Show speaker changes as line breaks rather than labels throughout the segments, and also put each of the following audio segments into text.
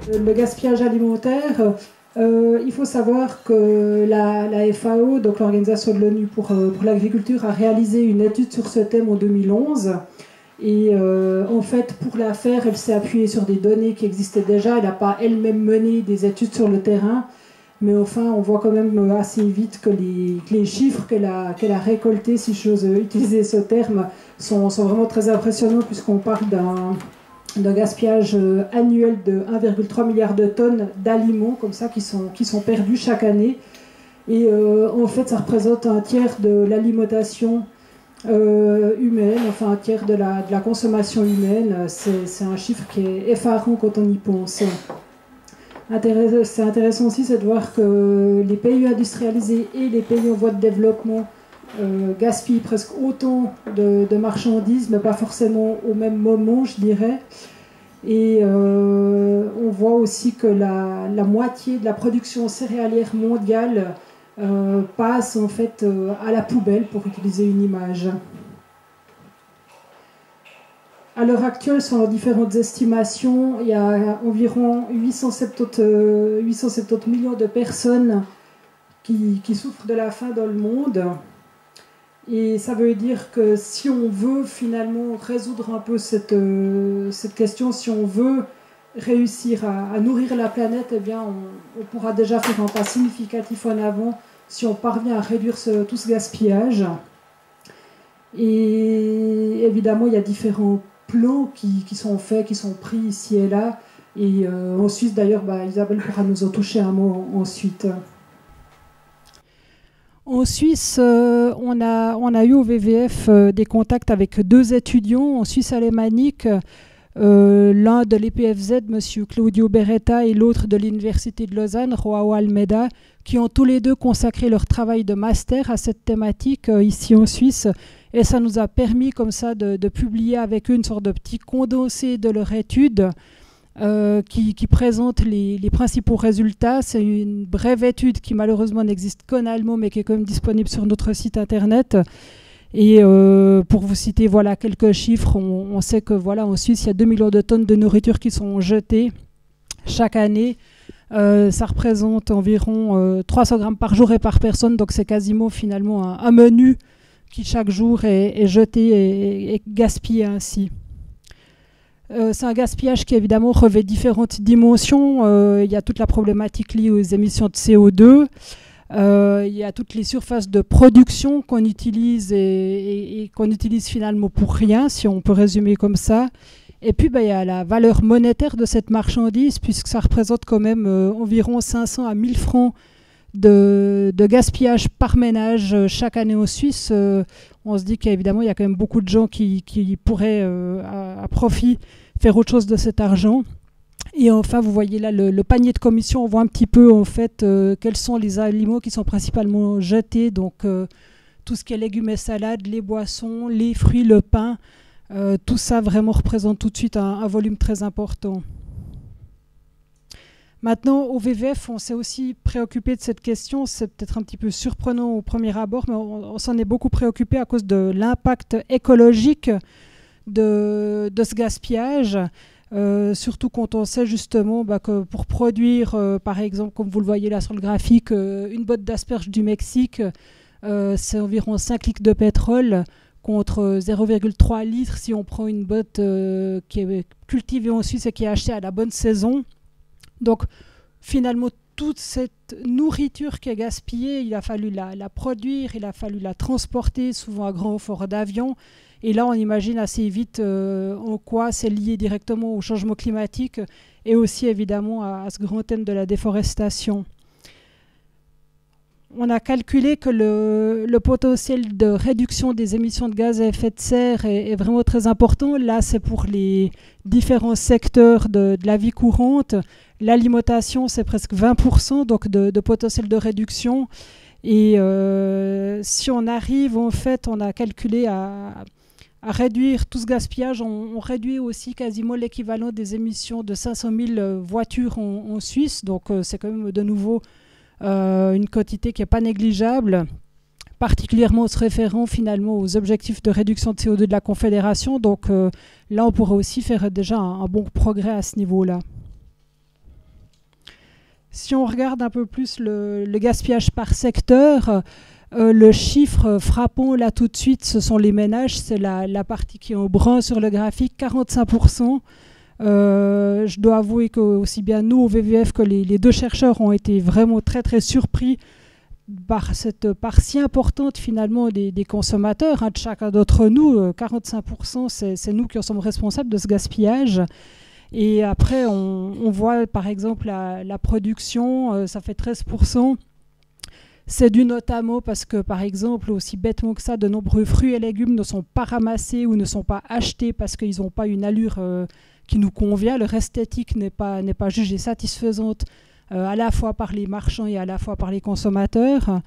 le gaspillage alimentaire, il faut savoir que la FAO, donc l'Organisation de l'ONU pour l'agriculture, a réalisé une étude sur ce thème en 2011. Et en fait, pour la faire, elle s'est appuyée sur des données qui existaient déjà. Elle n'a pas elle-même mené des études sur le terrain. Mais enfin, on voit quand même assez vite que les chiffres qu'elle a récoltés, si j'ose utiliser ce terme, sont vraiment très impressionnants, puisqu'on parle d'un gaspillage annuel de 1,3 milliard de tonnes d'aliments comme ça qui sont perdus chaque année. Et en fait, ça représente un tiers de l'alimentation humaine, enfin un tiers de la consommation humaine. C'est un chiffre qui est effarant quand on y pense. C'est intéressant aussi, c'est de voir que les pays industrialisés et les pays en voie de développement gaspillent presque autant de marchandises, mais pas forcément au même moment, je dirais. Et on voit aussi que la moitié de la production céréalière mondiale passe en fait à la poubelle, pour utiliser une image. À l'heure actuelle, selon différentes estimations, il y a environ 870 millions de personnes qui souffrent de la faim dans le monde. Et ça veut dire que si on veut finalement résoudre un peu cette question, si on veut réussir à nourrir la planète, eh bien on pourra déjà faire un pas significatif en avant si on parvient à réduire tout ce gaspillage. Et évidemment, il y a différents plans qui sont faits, qui sont pris ici et là. Et en Suisse, d'ailleurs, Isabelle pourra nous en toucher un mot ensuite. En Suisse, on a eu au WWF des contacts avec deux étudiants en Suisse alémanique, l'un de l'EPFZ, M. Claudio Beretta, et l'autre de l'Université de Lausanne, Joao Almeida, qui ont tous les deux consacré leur travail de master à cette thématique ici en Suisse. Et ça nous a permis comme ça de publier avec eux une sorte de petit condensé de leur étude qui présente les principaux résultats. C'est une brève étude qui malheureusement n'existe qu'en allemand, mais qui est quand même disponible sur notre site internet. Et pour vous citer quelques chiffres, on sait que en Suisse, il y a 2 millions de tonnes de nourriture qui sont jetées chaque année. Ça représente environ 300 grammes par jour et par personne, donc c'est quasiment finalement un menu qui chaque jour est jeté et gaspillé ainsi. C'est un gaspillage qui évidemment revêt différentes dimensions. Il y a toute la problématique liée aux émissions de CO2. Il y a toutes les surfaces de production qu'on utilise et qu'on utilise finalement pour rien, si on peut résumer comme ça. Et puis il y a la valeur monétaire de cette marchandise, puisque ça représente quand même environ 500 à 1000 francs de gaspillage par ménage chaque année en Suisse. On se dit qu'évidemment il y a quand même beaucoup de gens qui pourraient à profit faire autre chose de cet argent. Et enfin, vous voyez là le panier de commission, on voit un petit peu en fait quels sont les aliments qui sont principalement jetés, donc tout ce qui est légumes et salades, les boissons, les fruits, le pain, tout ça vraiment représente tout de suite un volume très important. Maintenant, au WWF, on s'est aussi préoccupé de cette question. C'est peut-être un petit peu surprenant au premier abord, mais on s'en est beaucoup préoccupé à cause de l'impact écologique de ce gaspillage. Surtout quand on sait justement que pour produire, par exemple, comme vous le voyez là sur le graphique, une botte d'asperges du Mexique, c'est environ 5 litres de pétrole contre 0,3 litres si on prend une botte qui est cultivée en Suisse et qui est achetée à la bonne saison. Donc finalement, toute cette nourriture qui est gaspillée, il a fallu la produire, il a fallu la transporter, souvent à grand effort d'avion. Et là, on imagine assez vite en quoi c'est lié directement au changement climatique et aussi évidemment à ce grand thème de la déforestation. On a calculé que le potentiel de réduction des émissions de gaz à effet de serre est vraiment très important. Là, c'est pour les différents secteurs de la vie courante. L'alimentation, c'est presque 20% donc de potentiel de réduction. Et si on arrive, en fait, on a calculé à réduire tout ce gaspillage, on réduit aussi quasiment l'équivalent des émissions de 500 000 voitures en Suisse. Donc c'est quand même de nouveau une quantité qui n'est pas négligeable, particulièrement en se référant finalement aux objectifs de réduction de CO2 de la Confédération. Donc là, on pourrait aussi faire déjà un bon progrès à ce niveau-là. Si on regarde un peu plus le gaspillage par secteur, le chiffre frappant là tout de suite, ce sont les ménages, c'est la partie qui est en brun sur le graphique, 45%. Je dois avouer que aussi bien nous au VVF que les deux chercheurs ont été vraiment très très surpris par cette part si importante finalement des consommateurs, de chacun d'entre nous. 45%, c'est nous qui en sommes responsables de ce gaspillage. Et après, on voit par exemple la production, ça fait 13%. C'est dû notamment parce que, par exemple, aussi bêtement que ça, de nombreux fruits et légumes ne sont pas ramassés ou ne sont pas achetés parce qu'ils n'ont pas une allure qui nous convient. Leur esthétique n'est pas jugée satisfaisante à la fois par les marchands et à la fois par les consommateurs.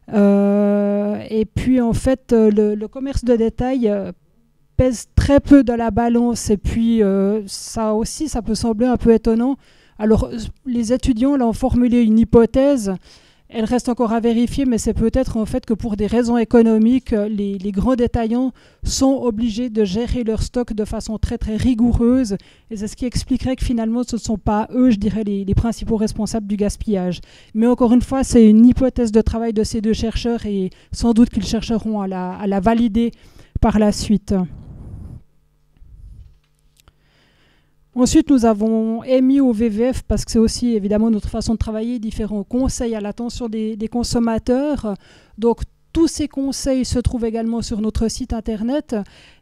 Et puis, en fait, le commerce de détail pèse très peu dans la balance. Et puis, ça aussi, ça peut sembler un peu étonnant. Alors, les étudiants là, ont formulé une hypothèse. Elle reste encore à vérifier, mais c'est peut-être en fait que pour des raisons économiques, les grands détaillants sont obligés de gérer leur stock de façon très très rigoureuse. Et c'est ce qui expliquerait que finalement, ce ne sont pas eux, je dirais, les principaux responsables du gaspillage. Mais encore une fois, c'est une hypothèse de travail de ces deux chercheurs et sans doute qu'ils chercheront à la valider par la suite. Ensuite, nous avons émis au VVF, parce que c'est aussi évidemment notre façon de travailler, différents conseils à l'attention des consommateurs. Donc, tous ces conseils se trouvent également sur notre site internet.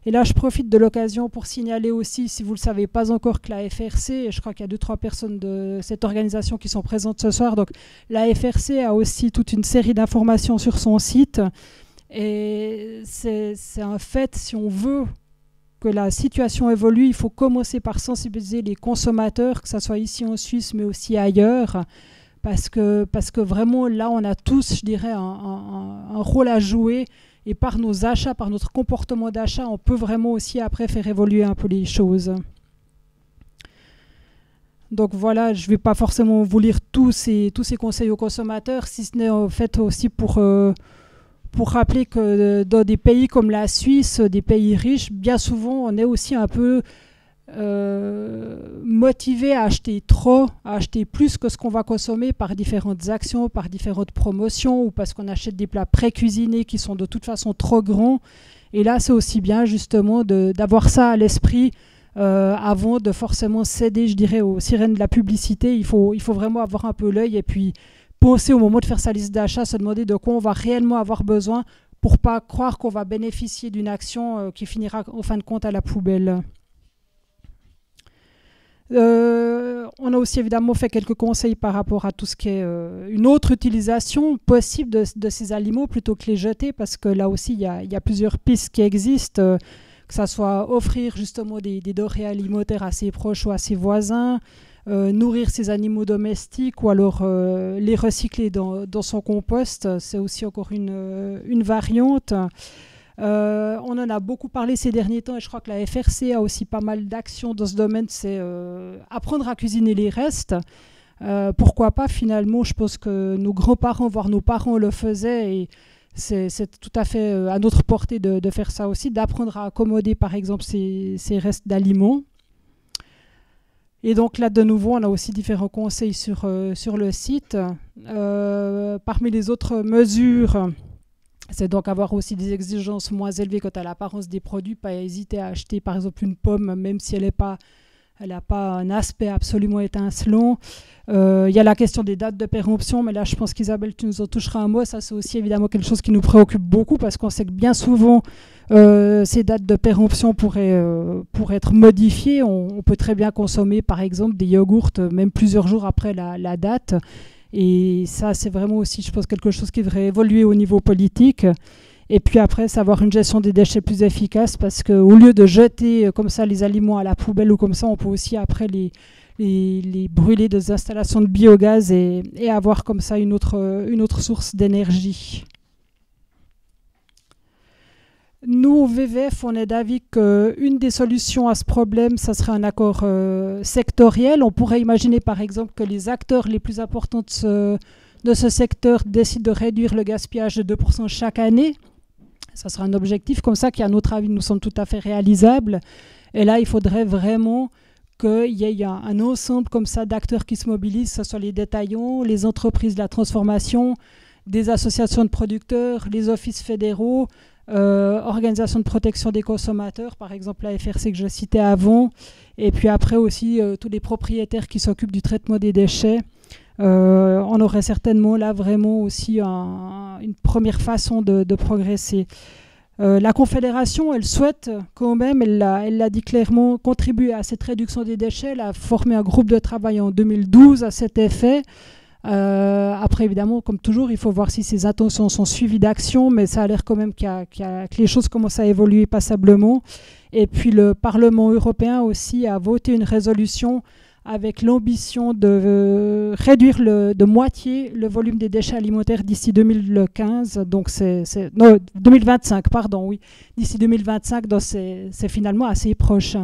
Et là, je profite de l'occasion pour signaler aussi, si vous ne le savez pas encore, que la FRC, et je crois qu'il y a 2-3 personnes de cette organisation qui sont présentes ce soir, donc la FRC a aussi toute une série d'informations sur son site. Et c'est un fait, si on veut que la situation évolue, il faut commencer par sensibiliser les consommateurs, que ce soit ici en Suisse, mais aussi ailleurs, parce que vraiment, là, on a tous, je dirais, un rôle à jouer, et par nos achats, par notre comportement d'achat, on peut vraiment aussi après faire évoluer un peu les choses. Donc voilà, je ne vais pas forcément vous lire tous ces conseils aux consommateurs, si ce n'est en fait aussi pour rappeler que dans des pays comme la Suisse, des pays riches, bien souvent, on est aussi un peu motivé à acheter trop, à acheter plus que ce qu'on va consommer par différentes actions, par différentes promotions ou parce qu'on achète des plats pré-cuisinés qui sont de toute façon trop grands. Et là, c'est aussi bien justement d'avoir ça à l'esprit avant de forcément céder, je dirais, aux sirènes de la publicité. Il faut vraiment avoir un peu l'œil et puis penser au moment de faire sa liste d'achat, se demander de quoi on va réellement avoir besoin pour ne pas croire qu'on va bénéficier d'une action qui finira en fin de compte à la poubelle. On a aussi évidemment fait quelques conseils par rapport à tout ce qui est une autre utilisation possible de ces aliments plutôt que les jeter, parce que là aussi il y a plusieurs pistes qui existent, que ce soit offrir justement des denrées alimentaires à ses proches ou à ses voisins, nourrir ses animaux domestiques ou alors les recycler dans son compost, c'est aussi encore une variante. On en a beaucoup parlé ces derniers temps et je crois que la FRC a aussi pas mal d'actions dans ce domaine, c'est apprendre à cuisiner les restes. Pourquoi pas finalement, je pense que nos grands-parents, voire nos parents le faisaient et c'est tout à fait à notre portée de faire ça aussi, d'apprendre à accommoder par exemple ces restes d'aliments. Et donc là, de nouveau, on a aussi différents conseils sur le site. Parmi les autres mesures, c'est donc avoir aussi des exigences moins élevées quant à l'apparence des produits, pas hésiter à acheter par exemple une pomme, même si elle n'a pas un aspect absolument étincelant. Il y a la question des dates de péremption, mais là je pense qu'Isabelle, tu nous en toucheras un mot. Ça c'est aussi évidemment quelque chose qui nous préoccupe beaucoup parce qu'on sait que bien souvent ces dates de péremption pourraient être modifiées. On peut très bien consommer par exemple des yogourts même plusieurs jours après la date. Et ça c'est vraiment aussi, je pense, quelque chose qui devrait évoluer au niveau politique. Et puis après, savoir une gestion des déchets plus efficace, parce qu'au lieu de jeter comme ça les aliments à la poubelle ou comme ça, on peut aussi après les brûler dans des installations de biogaz et avoir comme ça une autre source d'énergie. Nous, au VVF, on est d'avis qu'une des solutions à ce problème, ça serait un accord sectoriel. On pourrait imaginer par exemple que les acteurs les plus importants de ce secteur décident de réduire le gaspillage de 2% chaque année. Ça sera un objectif comme ça qui, à notre avis, nous semble tout à fait réalisable. Et là, il faudrait vraiment qu'il y ait un ensemble comme ça d'acteurs qui se mobilisent, que ce soit les détaillants, les entreprises de la transformation, des associations de producteurs, les offices fédéraux, organisations de protection des consommateurs, par exemple la FRC que je citais avant, et puis après aussi tous les propriétaires qui s'occupent du traitement des déchets. On aurait certainement là vraiment aussi une première façon de progresser. La Confédération, elle souhaite quand même, elle l'a dit clairement, contribuer à cette réduction des déchets. Elle a formé un groupe de travail en 2012 à cet effet. Après, évidemment, comme toujours, il faut voir si ces intentions sont suivies d'action, mais ça a l'air quand même que les choses commencent à évoluer passablement. Et puis le Parlement européen aussi a voté une résolution avec l'ambition de réduire de moitié le volume des déchets alimentaires d'ici 2015. Donc non, 2025, pardon, oui. D'ici 2025, donc c'est finalement assez proche.